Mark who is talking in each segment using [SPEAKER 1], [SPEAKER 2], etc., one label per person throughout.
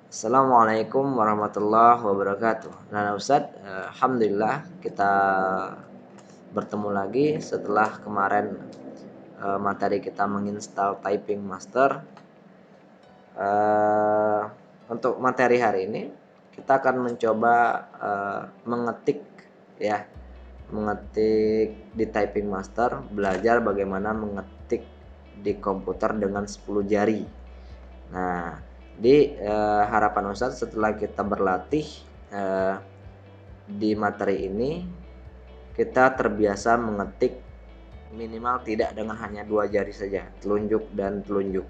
[SPEAKER 1] Assalamualaikum warahmatullahi wabarakatuh. Nah, Ustadz, alhamdulillah kita bertemu lagi setelah kemarin materi kita menginstal Typing Master. Eh, untuk materi hari ini kita akan mencoba mengetik ya, mengetik di Typing Master, belajar bagaimana mengetik di komputer dengan 10 jari. Nah, di harapan Ustadz setelah kita berlatih eh, di materi ini, kita terbiasa mengetik minimal tidak dengan hanya 2 jari saja, telunjuk dan telunjuk.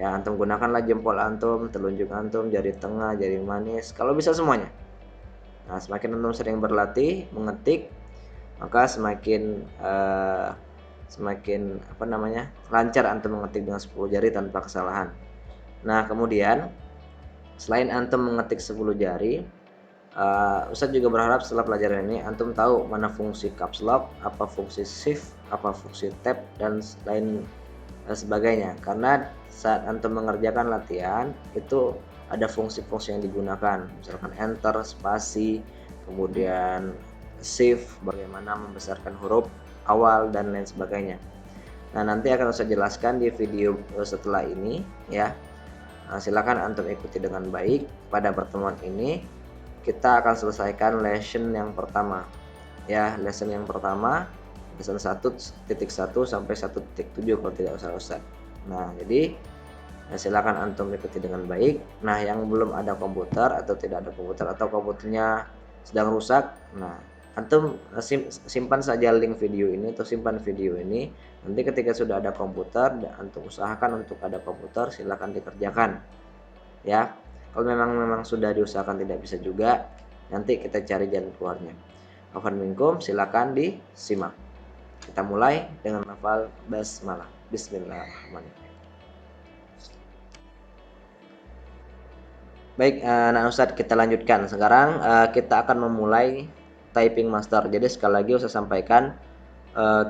[SPEAKER 1] Ya, antum gunakanlah jempol antum, telunjuk antum, jari tengah, jari manis, kalau bisa semuanya. Nah, semakin antum sering berlatih mengetik, maka semakin lancar antum mengetik dengan 10 jari tanpa kesalahan. Nah, kemudian selain antum mengetik 10 jari, Ustadz juga berharap setelah pelajaran ini antum tahu mana fungsi caps lock, apa fungsi shift, apa fungsi tab, dan lain sebagainya. Karena saat antum mengerjakan latihan itu ada fungsi-fungsi yang digunakan, misalkan enter, spasi, kemudian shift, bagaimana membesarkan huruf awal dan lain sebagainya. Nah, nanti akan saya jelaskan di video setelah ini ya. Nah, silakan antum ikuti dengan baik. Pada pertemuan ini kita akan selesaikan lesson yang pertama. Ya, lesson yang pertama, lesson 1.1 sampai 1.7 kalau tidak usah Ustaz. Nah, jadi silakan antum ikuti dengan baik. Nah, yang belum ada komputer atau tidak ada komputer atau komputernya sedang rusak, nah antum simpan saja link video ini atau simpan video ini. Nanti ketika sudah ada komputer, antum usahakan untuk ada komputer, silakan dikerjakan. Ya, kalau memang sudah diusahakan tidak bisa juga, nanti kita cari jalan keluarnya. Afwan minkum, silakan disimak. Kita mulai dengan lafal basmalah. Bismillahirrahmanirrahim. Baik, nah Ustadz, kita lanjutkan. Sekarang kita akan memulai Typing Master. Jadi sekali lagi Ustadz sampaikan,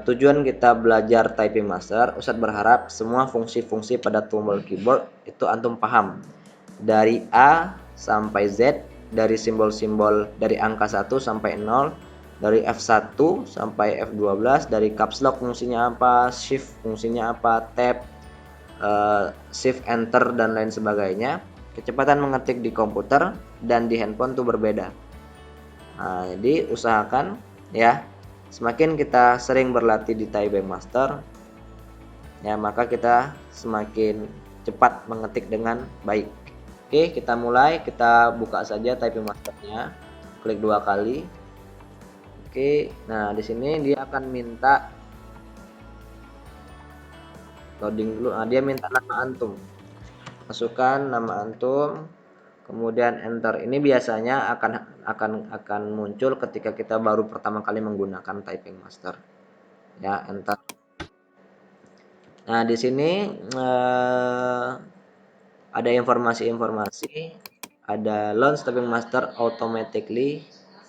[SPEAKER 1] tujuan kita belajar Typing Master, Ustadz berharap semua fungsi-fungsi pada tombol keyboard itu antum paham. Dari A sampai Z, dari simbol-simbol dari angka 1 sampai 0, dari F1 sampai F12, dari caps lock fungsinya apa, shift fungsinya apa, tab, shift enter dan lain sebagainya. Kecepatan mengetik di komputer dan di handphone itu berbeda. Nah, jadi usahakan ya, semakin kita sering berlatih di Typing Master ya, maka kita semakin cepat mengetik dengan baik. Oke, kita mulai. Kita buka saja Typing Masternya, klik 2 kali. Oke, nah di sini dia akan minta loading dulu. Nah, dia minta nama antum, masukkan nama antum, kemudian enter. Ini biasanya akan muncul ketika kita baru pertama kali menggunakan Typing Master. Ya, enter. Nah, di sini ada informasi-informasi, ada launch Typing Master automatically.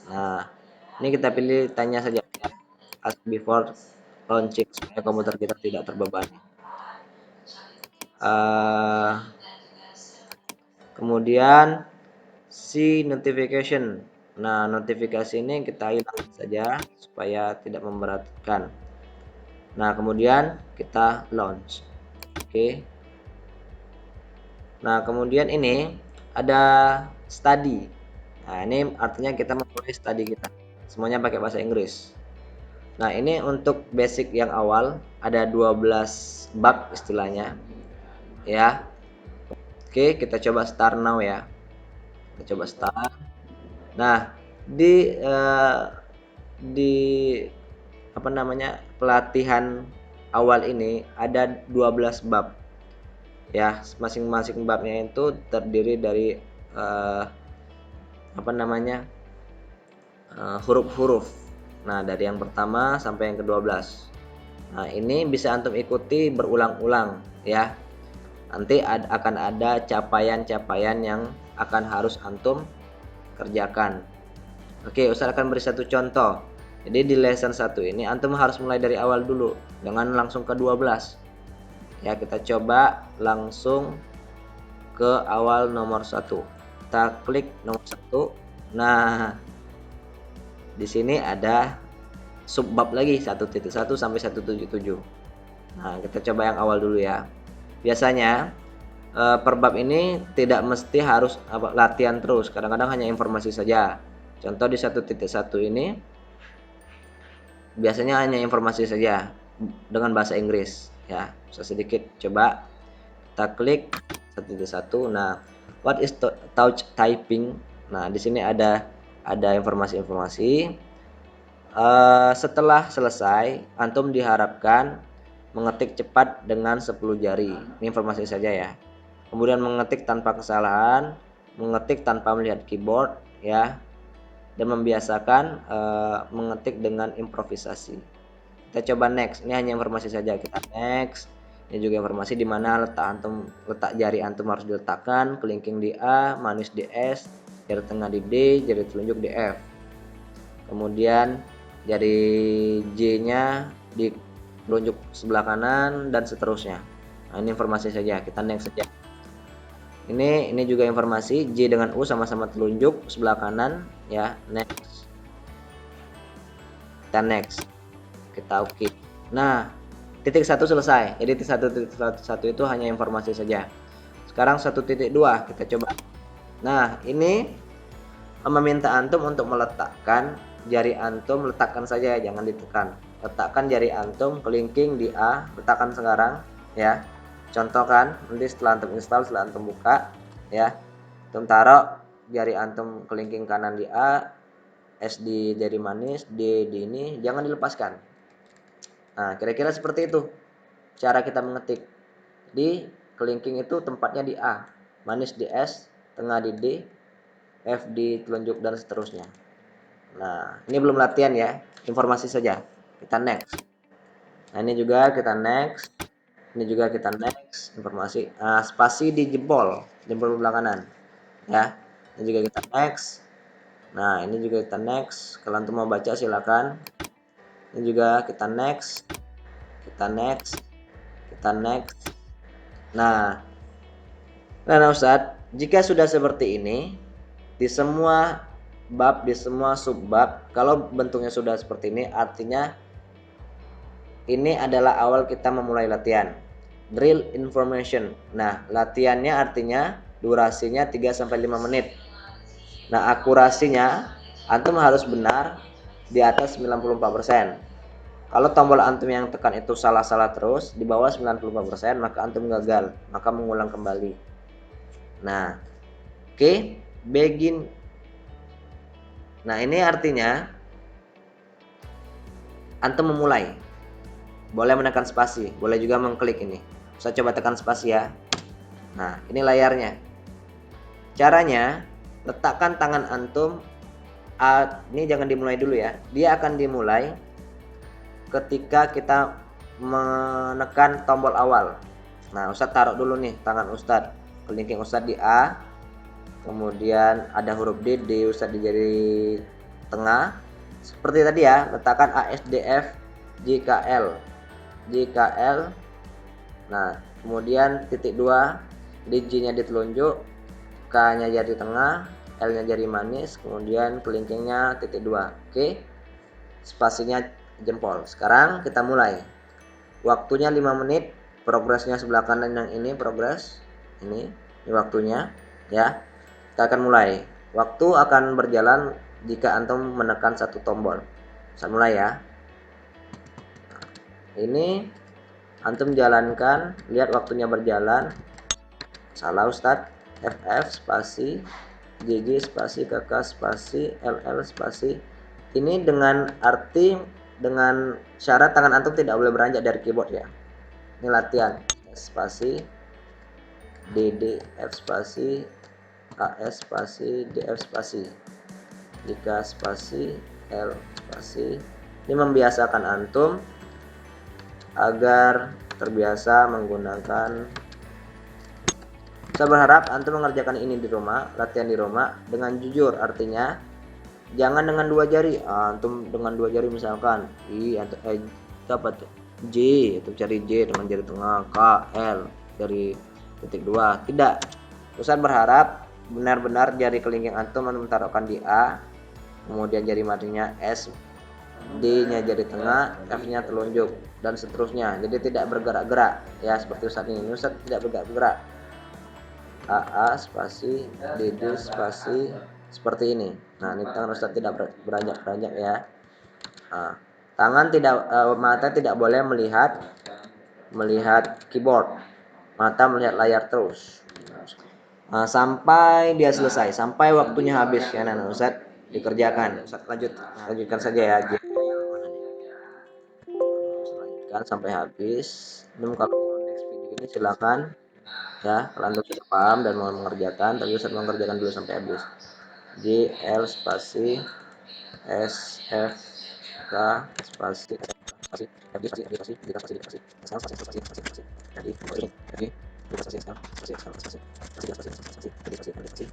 [SPEAKER 1] Nah, ini kita pilih tanya saja, ask before launching, supaya komputer kita tidak terbebani. Kemudian see notification. Nah, notifikasi ini kita hilang saja supaya tidak memberatkan. Nah, kemudian kita launch. Oke. Nah, kemudian ini ada study. Nah, ini artinya kita memulai study kita. Semuanya pakai bahasa Inggris. Nah, ini untuk basic yang awal, ada 12 bab istilahnya. Ya. Oke, kita coba start now ya. Kita coba start. Nah, di pelatihan awal ini ada 12 bab. Ya, masing-masing babnya itu terdiri dari huruf-huruf. Nah, dari yang pertama sampai yang ke-12. Nah, ini bisa antum ikuti berulang-ulang ya. Nanti akan ada capaian-capaian yang akan harus antum kerjakan. Oke, Ustaz akan beri satu contoh. Jadi di lesson 1 ini antum harus mulai dari awal dulu, jangan langsung ke 12. Ya, kita coba langsung ke awal nomor 1. Kita klik nomor 1. Nah, di sini ada subbab lagi 1.1 sampai 177. Nah, kita coba yang awal dulu ya. Biasanya per bab ini tidak mesti harus latihan terus, kadang-kadang hanya informasi saja. Contoh di 1.1 ini biasanya hanya informasi saja dengan bahasa Inggris ya. Bisa sedikit coba kita klik 1.1. Nah, what is touch typing? Nah, di sini ada informasi-informasi. Setelah selesai, antum diharapkan mengetik cepat dengan 10 jari. Ini informasi saja ya. Kemudian mengetik tanpa kesalahan, mengetik tanpa melihat keyboard ya, dan membiasakan mengetik dengan improvisasi. Kita coba next. Ini hanya informasi saja. Kita next. Ini juga informasi di mana letak jari antum harus diletakkan, kelingking di A, manis di S, jari tengah di D, jari telunjuk di F. Kemudian jari J-nya di telunjuk sebelah kanan dan seterusnya. Nah, ini informasi saja. Kita next saja. Ini juga informasi J dengan U sama-sama telunjuk sebelah kanan ya. Next. Kita next. Kita oke. Nah, titik 1 selesai. Jadi titik 1.1 itu hanya informasi saja. Sekarang 1.2 kita coba. Nah, ini meminta antum untuk meletakkan jari antum, letakkan saja, jangan ditekan. Letakkan jari antum kelingking di A, letakkan sekarang ya. Contohkan nanti setelah antum install, setelah antum buka ya, antum taruh jari antum kelingking kanan di A, S di jari manis, D di ini, jangan dilepaskan. Nah, kira-kira seperti itu cara kita mengetik. Di kelingking itu tempatnya di A, manis di S, tengah di D, F di telunjuk dan seterusnya. Nah, ini belum latihan ya, informasi saja. Kita next. Nah, ini juga kita next. Ini juga kita next, informasi. Nah, spasi di jempol sebelah kanan. Ya. Ini juga kita next. Nah, ini juga kita next. Kalau antum mau baca silakan. Ini juga kita next. Kita next. Kita next. Nah, Ustadz, jika sudah seperti ini di semua bab, di semua subbab, kalau bentuknya sudah seperti ini, artinya ini adalah awal kita memulai latihan. Drill information. Nah, latihannya artinya durasinya 3-5 menit. Nah, akurasinya antum harus benar di atas 94%. Kalau tombol antum yang tekan itu salah-salah terus, di bawah 94%, maka antum gagal, maka mengulang kembali. Nah, oke, begin. Nah, ini artinya antum memulai. Boleh menekan spasi, boleh juga mengklik ini. Saya coba tekan spasi ya. Nah, ini layarnya. Caranya, letakkan tangan antum. Ini jangan dimulai dulu ya. Dia akan dimulai ketika kita menekan tombol awal. Nah, Ustadz taruh dulu nih tangan Ustadz, kelingking Ustadz di A, kemudian ada huruf D, Ustadz di jari tengah. Seperti tadi ya, letakkan A, S, D, F, J, K, L. Nah, kemudian titik 2, J-nya ditelunjuk, K-nya jari tengah, L-nya jari manis, kemudian kelingkingnya titik 2. Oke. Spasinya jempol. Sekarang kita mulai. Waktunya 5 menit. Progresnya sebelah kanan yang ini progres. Ini waktunya ya. Kita akan mulai. Waktu akan berjalan jika antum menekan satu tombol. Saya mulai ya. Ini antum jalankan, lihat waktunya berjalan. Salah Ustadz. FF spasi, JJ spasi, KK spasi, LL spasi. Ini dengan syarat tangan antum tidak boleh beranjak dari keyboard ya. Ini latihan. S spasi, DD, F spasi, AS spasi, DF spasi, jika spasi, L spasi. Ini membiasakan antum agar terbiasa menggunakan. Saya berharap antum mengerjakan ini di rumah, latihan di rumah dengan jujur, artinya jangan dengan 2 jari. Antum dengan 2 jari misalkan apa tuh? J, itu cari J dengan jari tengah, K, L dari titik 2. Tidak. Ustadz berharap benar-benar jari kelingking antum taruhkan di A, kemudian jari maringnya S, D-nya jari tengah, F-nya telunjuk, dan seterusnya. Jadi tidak bergerak-gerak ya, seperti Ustadz ini. Ustadz tidak bergerak-gerak. AA spasi, DD spasi, seperti ini. Nah, ini tangan Ustadz tidak beranjak-beranjak ya. Nah, tangan tidak, mata tidak boleh melihat keyboard. Mata melihat layar terus. Nah, sampai dia selesai, sampai waktunya habis ya anak Ustadz dikerjakan. Ustadz lanjutkan saja ya. Lanjutkan sampai habis. Kalau next video ini silakan ya, kalau Anda sudah paham dan mau mengerjakan, tapi Ustadz mengerjakan dulu sampai habis. J L spasi S F K spasi spasi F spasi F spasi D spasi D spasi spasi spasi spasi spasi jadi spasi spasi spasi spasi spasi spasi spasi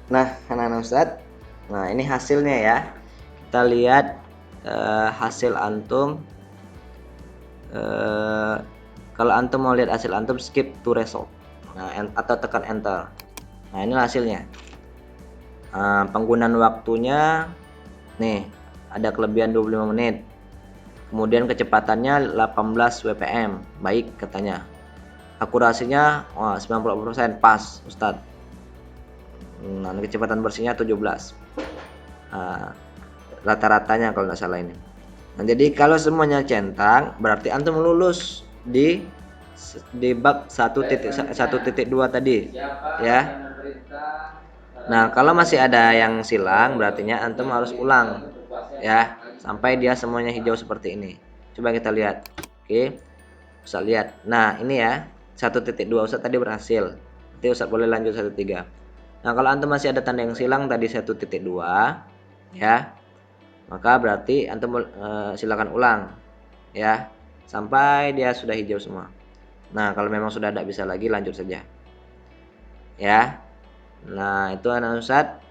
[SPEAKER 1] Nah, anak-anak Ustadz, nah ini hasilnya ya. Kita lihat hasil antum. Kalau antum mau lihat hasil antum, skip to result. Nah, atau tekan enter. Nah, ini hasilnya. Penggunaan waktunya nih ada kelebihan 25 menit. Kemudian kecepatannya 18 WPM, baik katanya. Akurasinya 90% pas Ustadz. Nah, kecepatan bersihnya 17. Rata-ratanya kalau nggak salah ini. Nah, jadi kalau semuanya centang berarti antum lulus di bab 1.1.2 tadi ya. Nah, kalau masih ada yang silang berartinya antum harus ulang ya sampai dia semuanya hijau seperti ini. Coba kita lihat. Oke. Ustaz lihat. Nah, ini ya 1.2 Ustaz tadi berhasil. Nanti Ustaz boleh lanjut 1.3. Nah, kalau antum masih ada tanda yang silang tadi 1.2 ya, maka berarti antum silakan ulang ya sampai dia sudah hijau semua. Nah, kalau memang sudah tidak bisa lagi lanjut saja ya. Nah, itu anak Ustadz,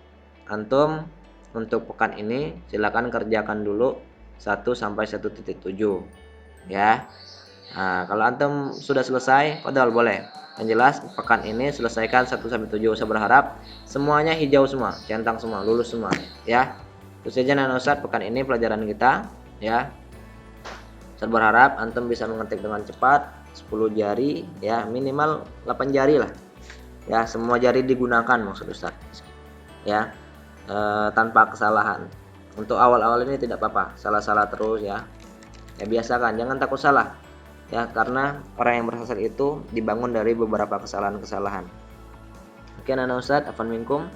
[SPEAKER 1] antum untuk pekan ini silakan kerjakan dulu 1 sampai 1.7 ya. Nah, kalau antum sudah selesai, padahal boleh. Yang jelas pekan ini selesaikan 1 sampai 7. Saya berharap semuanya hijau semua, centang semua, lulus semua ya. Itu saja anak Ustadz pekan ini pelajaran kita ya. Saya berharap antum bisa mengetik dengan cepat 10 jari ya, minimal 8 jari lah. Ya, semua jari digunakan maksud Ustadz. Ya. Tanpa kesalahan. Untuk awal-awal ini tidak apa-apa, salah-salah terus ya. Ya biasakan, jangan takut salah. Ya, karena orang yang berhasil itu dibangun dari beberapa kesalahan-kesalahan. Oke, anak Ustadz, afwan minkum.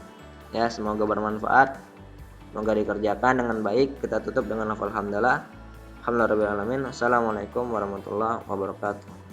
[SPEAKER 1] Ya, semoga bermanfaat. Semoga dikerjakan dengan baik. Kita tutup dengan lafal hamdalah. Alhamdulillahirabbil alamin. Assalamualaikum warahmatullahi wabarakatuh.